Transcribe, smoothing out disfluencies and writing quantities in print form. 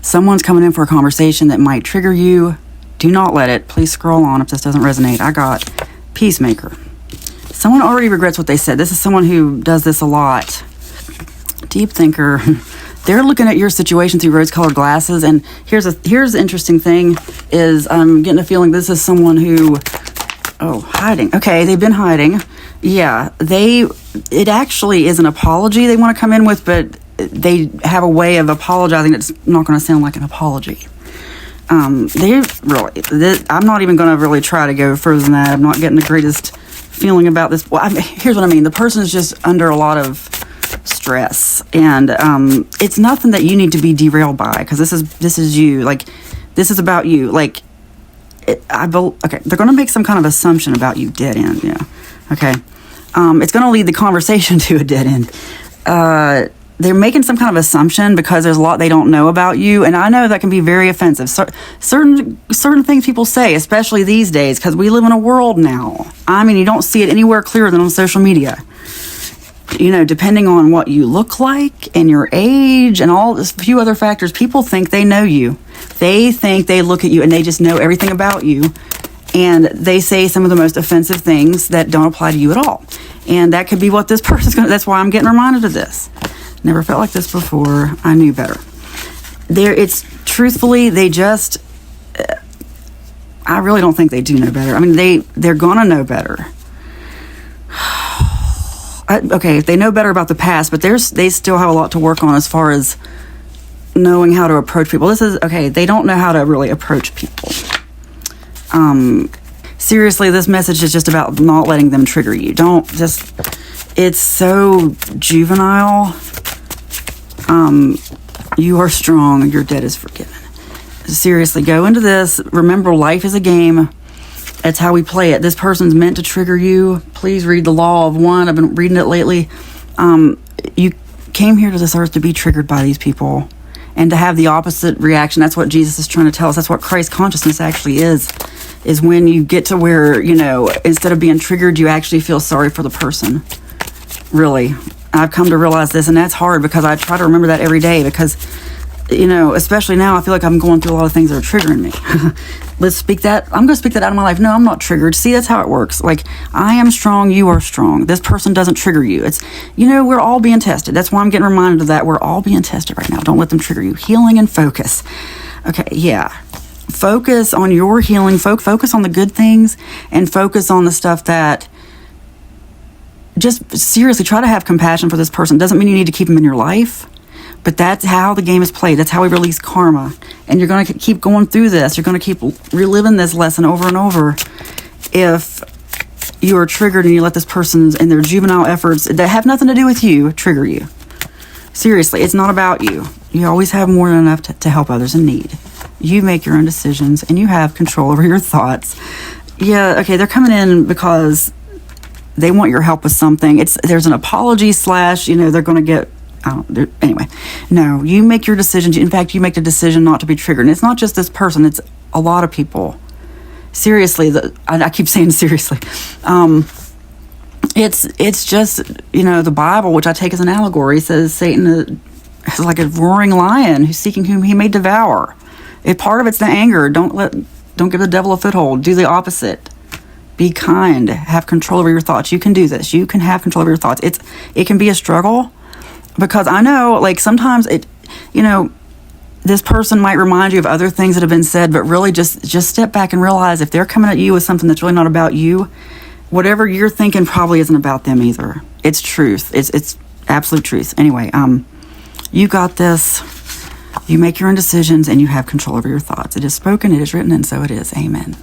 Someone's coming in for a conversation that might trigger you. Do not let it. Please scroll on if this doesn't resonate. I got peacemaker. Someone already regrets what they said. This is someone who does this a lot. Deep thinker. They're looking at your situation through rose-colored glasses. And here's the interesting thing is I'm getting a feeling this is someone who, hiding. Okay, they've been hiding. Yeah, it actually is an apology they want to come in with, but they have a way of apologizing that's not going to sound like an apology. I'm not even going to really try to go further than that. I'm not getting the greatest feeling about this. Well, here's what I mean. The person is just under a lot of stress, and it's nothing that you need to be derailed by, because this is you. Like, this is about you. Like, they're going to make some kind of assumption about you. Dead end. Yeah. Okay. It's going to lead the conversation to a dead end. They're making some kind of assumption because there's a lot they don't know about you, and I know that can be very offensive. Certain things people say, especially these days, because we live in a world now. I mean, you don't see it anywhere clearer than on social media. You know, depending on what you look like and your age and all this few other factors, people think they know you. They think they look at you and they just know everything about you, and they say some of the most offensive things that don't apply to you at all. And that could be what this person's going to... That's why I'm getting reminded of this. Never felt like this before. I knew better. Truthfully, they just... I really don't think they do know better. I mean, they're going to know better. If they know better about the past, but they still have a lot to work on as far as knowing how to approach people. They don't know how to really approach people. Seriously, this message is just about not letting them trigger you. It's so juvenile. You are strong. Your debt is forgiven. Seriously, go into this. Remember, life is a game. That's how we play it. This person's meant to trigger you. Please read The Law of One. I've been reading it lately. You came here to this earth to be triggered by these people and to have the opposite reaction. That's what Jesus is trying to tell us. That's what Christ consciousness actually is when you get to where, instead of being triggered, you actually feel sorry for the person. Really. I've come to realize this, and that's hard because I try to remember that every day because, especially now, I feel like I'm going through a lot of things that are triggering me. Let's speak that. I'm going to speak that out of my life. No, I'm not triggered. See, that's how it works. Like, I am strong. You are strong. This person doesn't trigger you. It's, we're all being tested. That's why I'm getting reminded of that. We're all being tested right now. Don't let them trigger you. Healing and focus. Okay, yeah. Focus on your healing. Focus on the good things and focus on the stuff that... Just seriously try to have compassion for this person. Doesn't mean you need to keep them in your life, but that's how the game is played. That's how we release karma. And you're going to keep going through this. You're going to keep reliving this lesson over and over if you are triggered and you let this person's and their juvenile efforts that have nothing to do with you trigger you. Seriously, it's not about you. You always have more than enough to help others in need. You make your own decisions and you have control over your thoughts. Yeah, okay, they're coming in because... they want your help with something. There's an apology / they're going to get, anyway. No, you make your decisions. In fact, you make the decision not to be triggered. And it's not just this person. It's a lot of people. Seriously, I keep saying seriously. It's just, the Bible, which I take as an allegory, says Satan is like a roaring lion who's seeking whom he may devour. Part of it's the anger. Don't give the devil a foothold. Do the opposite. Be kind. Have control over your thoughts. You can do this. You can have control over your thoughts. It can be a struggle because I know, like, sometimes this person might remind you of other things that have been said, but really just step back and realize if they're coming at you with something that's really not about you, whatever you're thinking probably isn't about them either. It's truth. It's absolute truth. Anyway, you got this. You make your own decisions and you have control over your thoughts. It is spoken, it is written, and so it is. Amen.